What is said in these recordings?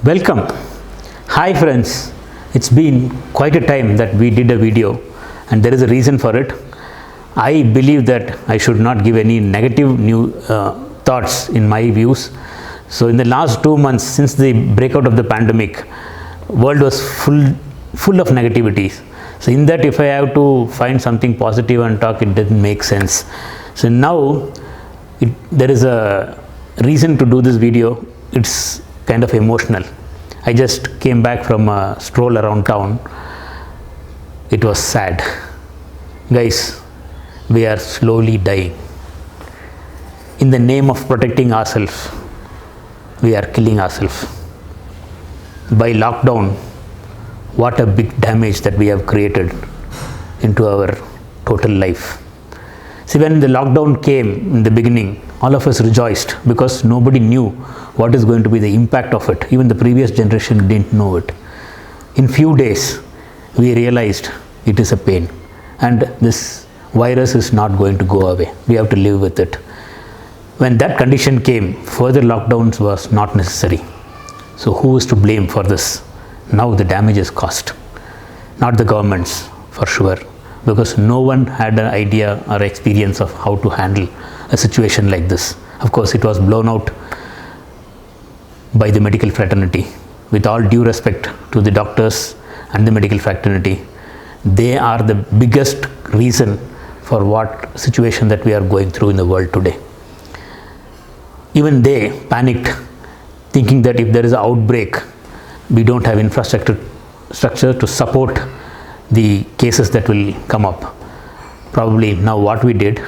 Welcome. Hi friends. It's been quite a time that we did a video and there is a reason for it. I believe that I should not give any negative new thoughts in my views. So in the last 2 months since the breakout of the pandemic, world was full of negativities. So in that, if I have to find something positive and talk, it doesn't make sense. So now there is a reason to do this video. It's kind of emotional. I just came back from a stroll around town. It was sad. Guys, we are slowly dying. In the name of protecting ourselves, we are killing ourselves. By lockdown, what a big damage that we have created into our total life. See, when the lockdown came in the beginning, all of us rejoiced because nobody knew what is going to be the impact of it. Even the previous generation didn't know it. In few days, we realized it is a pain and this virus is not going to go away. We have to live with it. When that condition came, further lockdowns was not necessary. So who is to blame for this? Now the damage is caused. Not the governments, for sure, because no one had an idea or experience of how to handle a situation like this. Of course, it was blown out by the medical fraternity. With all due respect to the doctors and the medical fraternity, they are the biggest reason for what situation that we are going through in the world today. Even they panicked, thinking that if there is an outbreak, we don't have infrastructure to support the cases that will come up. Probably now what we did,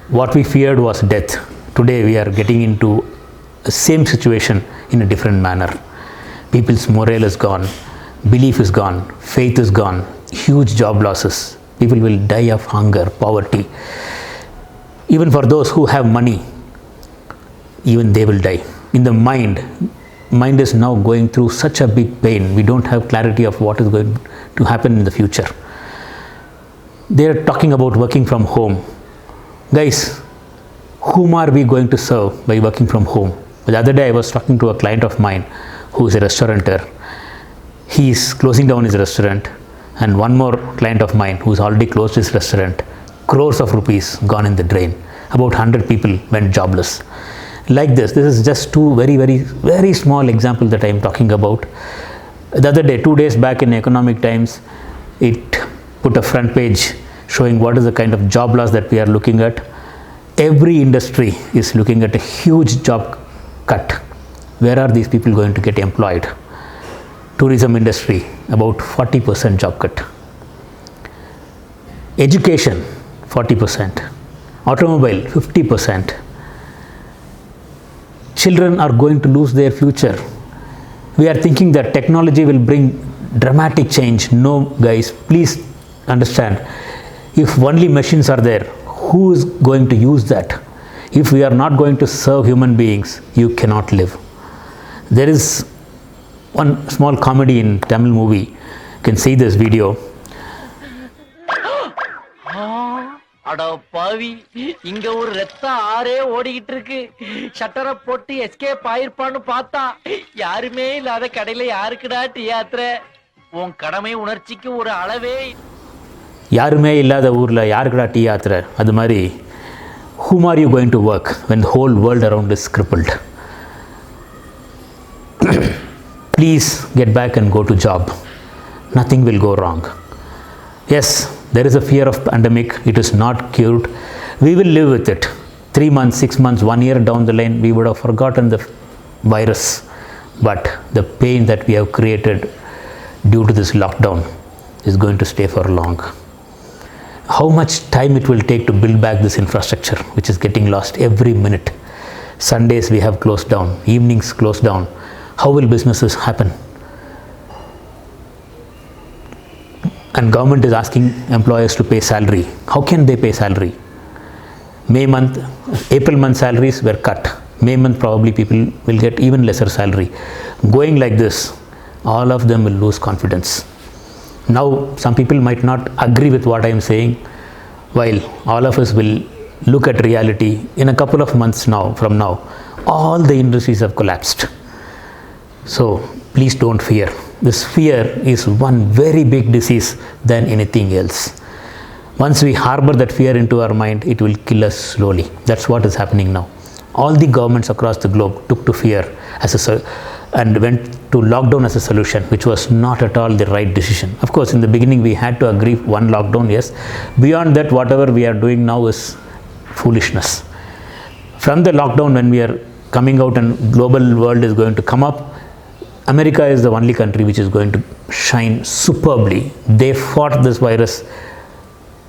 what we feared was death. Today we are getting into the same situation in a different manner. People's morale is gone, belief is gone, faith is gone, huge job losses. People will die of hunger, poverty. Even for those who have money, even they will die. In the mind is now going through such a big pain. We don't have clarity of what is going to happen in the future. They are talking about working from home. Guys, whom are we going to serve by working from home? The other day I was talking to a client of mine who is a restaurateur. He is closing down his restaurant, and one more client of mine who has already closed his restaurant. Crores of rupees gone in the drain. About 100 people went jobless. Like this is just two very small examples that I am talking about. The other day, 2 days back in Economic Times, it put a front page showing what is the kind of job loss that we are looking at. Every industry is looking at a huge job cut. Where are these people going to get employed? Tourism industry, about 40% job cut. Education, 40%. Automobile, 50%. Children are going to lose their future. We are thinking that technology will bring dramatic change. No, guys, please understand. If only machines are there, who is going to use that? If we are not going to serve human beings, you cannot live. There is one small comedy in Tamil movie. You can see this video. அட பாவி, இங்க ஒரு ரத்த ஆறே ஓடிக்கிட்டு இருக்கு. ஷட்டரை போட்டு escape ஆயிருப்பான்னு பார்த்தா யாருமே இல்லாத கடையில யாருக்குடா டீ ஆத்துற? உன் கடமை உணர்ச்சிக்கு ஒரு அளவே. யாருமே இல்லாத ஊரில் யாருக்குடா டீ ஆத்துற? அது மாதிரி, whom are you going to work when the whole world around is crippled? Please get back and go to job. Nothing will go wrong. Yes, there is a fear of pandemic. It is not cured. We will live with it. 3 months, 6 months, 1 year down the line, we would have forgotten the virus. But the pain that we have created due to this lockdown is going to stay for long. How much time it will take to build back this infrastructure, which is getting lost every minute. Sundays we have closed down, evenings closed down. How will businesses happen? And government is asking employers to pay salary. How can they pay salary? April month salaries were cut. May month probably people will get even lesser salary. Going like this, all of them will lose confidence. Now some people might not agree with what I am saying, while all of us will look at reality in a couple of months from now, all the industries have collapsed. So please don't fear. This fear is one very big disease than anything else. Once we harbor that fear into our mind, it will kill us slowly. That's what is happening now. All the governments across the globe took to fear and went to lockdown as a solution, which was not at all the right decision. Of course, in the beginning we had to agree one lockdown, yes. Beyond that, whatever we are doing now is foolishness. From the lockdown, when we are coming out and global world is going to come up, America is the only country which is going to shine superbly. They fought this virus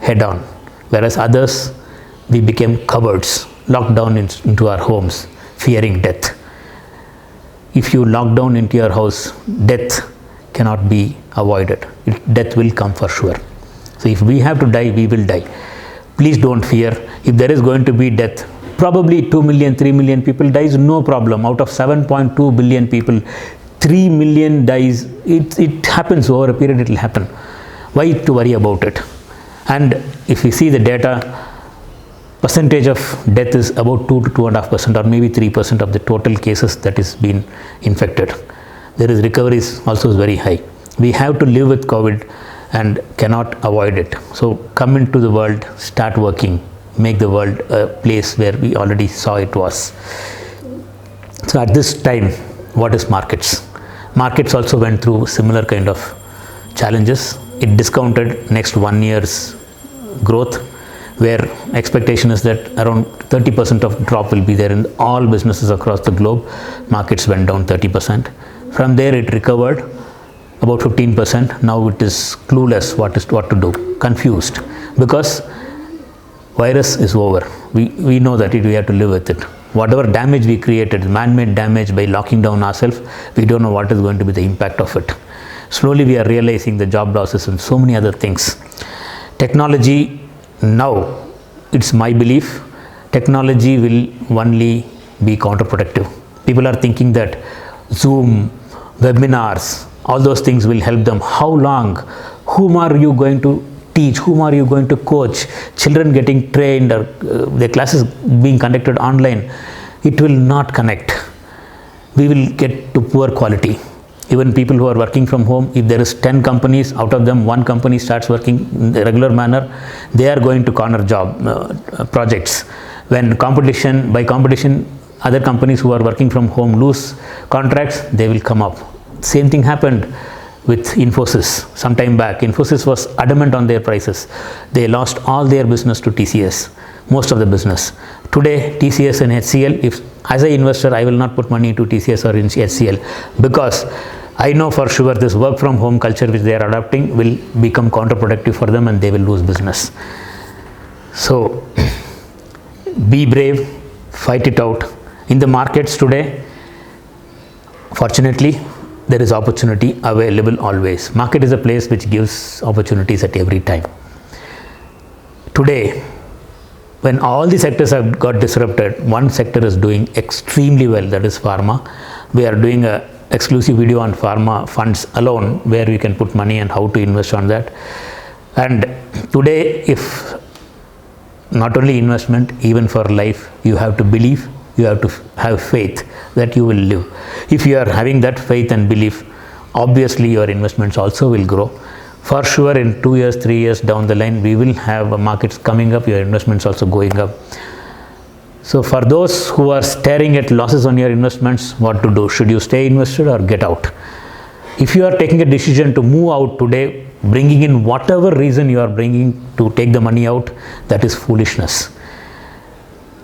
head on, whereas others, we became cowards, locked down into our homes, fearing death. If you lock down into your house, death cannot be avoided. Death will come for sure. So if we have to die, we will die. Please don't fear. If there is going to be death, probably 2 million, 3 million people dies, no problem. Out of 7.2 billion people, 3 million dies. It happens over a period, it will happen. Why to worry about it? And if we see the data, percentage of death is about 2 to 2.5% or maybe 3% of the total cases that is been infected. There is recoveries also is very high. We have to live with COVID and cannot avoid it. So come into the world, start working, make the world a place where we already saw it was. So at this time, what is markets? Markets also went through similar kind of challenges. It discounted next 1 year's growth, where expectation is that around 30% of drop will be there in all businesses across the globe. Markets went down 30%. From there it recovered about 15%. Now it is clueless what to do, confused, because virus is over. We know that we have to live with it. Whatever damage we created, man-made damage by locking down ourselves, we don't know what is going to be the impact of it. Slowly we are realizing the job losses and so many other things. Technology, now it's my belief, technology will only be counterproductive. People are thinking that Zoom, webinars, all those things will help them. How long? Whom are you going to teach? Whom are you going to coach? Children getting trained or their classes being conducted online, it will not connect. We will get to poor quality. Even people who are working from home, if there is 10 companies, out of them 1 company starts working in a regular manner, they are going to corner job projects. When by competition, other companies who are working from home lose contracts, they will come up. Same thing happened with Infosys some time back. Infosys was adamant on their prices. They lost all their business to TCS, most of the business. Today, TCS and HCL, if as an investor, I will not put money into TCS or in HCL, because I know for sure this work from home culture which they are adopting will become counterproductive for them and they will lose business. So be brave, fight it out. In the markets today, fortunately, there is opportunity available always. Market is a place which gives opportunities at every time. Today, when all the sectors have got disrupted, one sector is doing extremely well, that is pharma. We are doing a exclusive video on pharma funds alone, where we can put money and how to invest on that. And today, if not only investment, even for life, you have to believe, you have to have faith that you will live. If you are having that faith and belief, obviously your investments also will grow. For sure, in 2 years, 3 years down the line, we will have markets coming up, your investments also going up. So for those who are staring at losses on your investments, what to do? Should you stay invested or get out? If you are taking a decision to move out today, bringing in whatever reason you are bringing to take the money out, that is foolishness.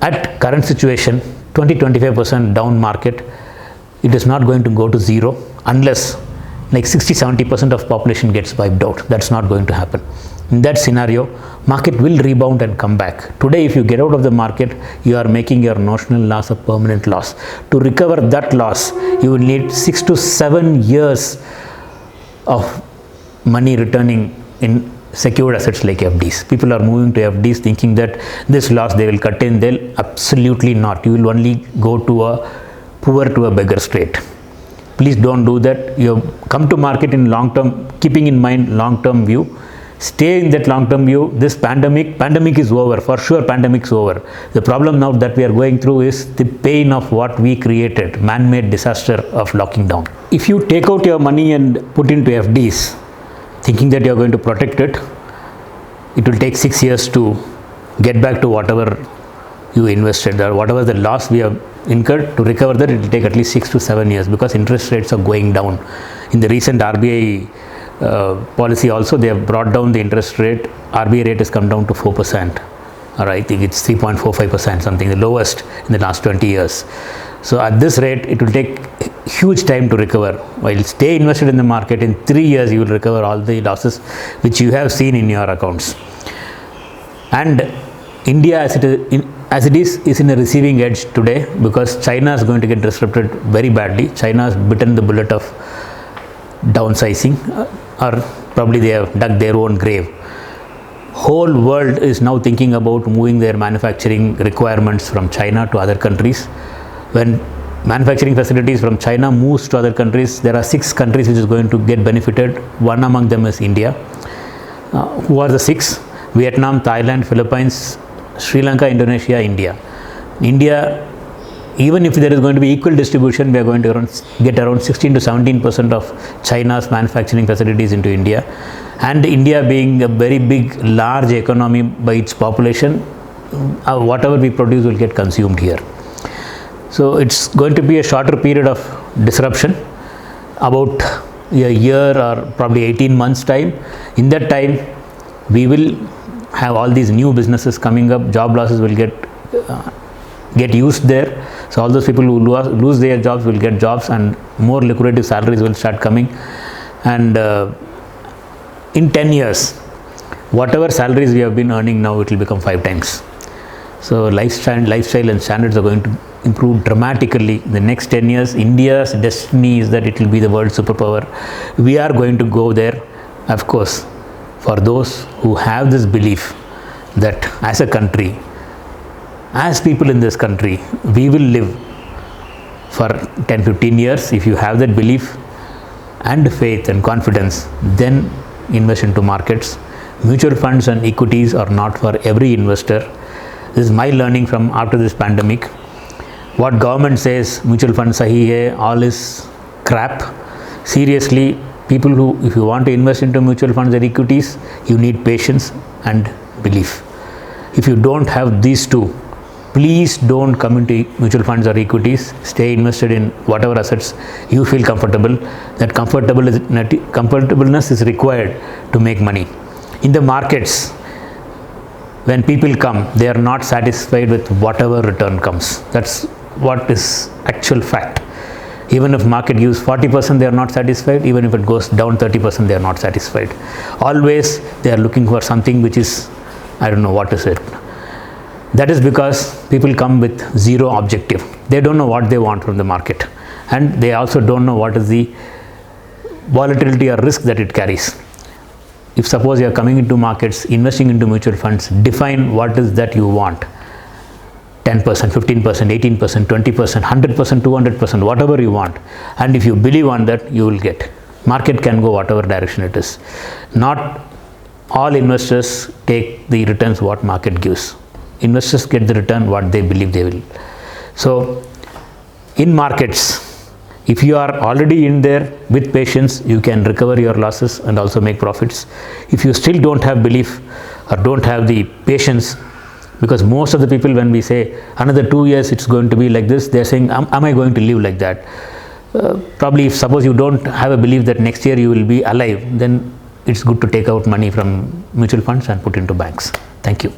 At current situation, 20-25% down market, it is not going to go to zero unless like 60-70% of population gets wiped out. That's not going to happen. In that scenario, market will rebound and come back. Today, if you get out of the market, you are making your notional loss a permanent loss. To recover that loss, you will need 6 to 7 years of money returning in secured assets like FDs. People are moving to FDs thinking that this loss they will cut in. They'll absolutely not. You will only go to a poor to a beggar state. Please don't do that. You come to market in long term, keeping in mind long term view. stay in that long term view. This pandemic is over, for sure. Pandemic is over. The problem now that we are going through is the pain of what we created, man-made disaster of locking down. If you take out your money and put into FDs thinking that you are going to protect it, it will take 6 years to get back to whatever you invested, or whatever the loss we have incurred. To recover that, it will take at least 6 to 7 years, because interest rates are going down. In the recent RBI policy also, they have brought down the interest rate. RBI rate has come down to 4%, or I think it's 3.45%, something, the lowest in the last 20 years. So at this rate, it will take huge time to recover. While stay invested in the market, in 3 years you will recover all the losses which you have seen in your accounts. And India, as it is in a receiving edge today, because China is going to get disrupted very badly. China has bitten the bullet of downsizing, or probably they have dug their own grave. Whole world is now thinking about moving their manufacturing requirements from China to other countries. When manufacturing facilities from China moves to other countries, there are 6 countries which is going to get benefited. One among them is India. Who are the 6? Vietnam, Thailand, Philippines, Sri Lanka, Indonesia, India. India, even if there is going to be equal distribution, we are going to get around 16 to 17% of China's manufacturing facilities into India. And India being a very big, large economy by its population, whatever we produce will get consumed here. So it's going to be a shorter period of disruption, about a year or probably 18 months time. In that time, we will have all these new businesses coming up. Job losses will get used there. So all those people who lose their jobs will get jobs, and more lucrative salaries will start coming. And in 10 years, whatever salaries we have been earning now, it will become 5 times. So lifestyle and standards are going to improve dramatically. In the next 10 years, India's destiny is that it will be the world superpower. We are going to go there, of course, for those who have this belief that as a country, as people in this country, we will live for 10-15 years. If you have that belief and faith and confidence, then invest into markets. Mutual funds and equities are not for every investor. This is my learning from after this pandemic. What government says, mutual fund sahi hai, all is crap. Seriously, people who, if you want to invest into mutual funds and equities, you need patience and belief. If you don't have these two, please don't come into mutual funds or equities. Stay invested in whatever assets you feel comfortable. That comfortableness is required to make money. In the markets, when people come, they are not satisfied with whatever return comes. That's what is actual fact. Even if market gives 40%, they are not satisfied. Even if it goes down 30%, they are not satisfied. Always they are looking for something which is, I don't know what is it. That is because people come with zero objective. They don't know what they want from the market, and they also don't know what is the volatility or risk that it carries. If suppose you are coming into markets, investing into mutual funds, define what is that you want. 10%, 15%, 18%, 20%, 100%, 200%, whatever you want. And if you believe on that, you will get. Market can go whatever direction it is. Not all investors take the returns what market gives. Investors get the return what they believe they will. So in markets, if you are already in there with patience, you can recover your losses and also make profits. If you still don't have belief or don't have the patience, because most of the people, when we say another 2 years it's going to be like this, they're saying, am I going to live like that? Probably if suppose you don't have a belief that next year you will be alive, then it's good to take out money from mutual funds and put into banks. Thank you.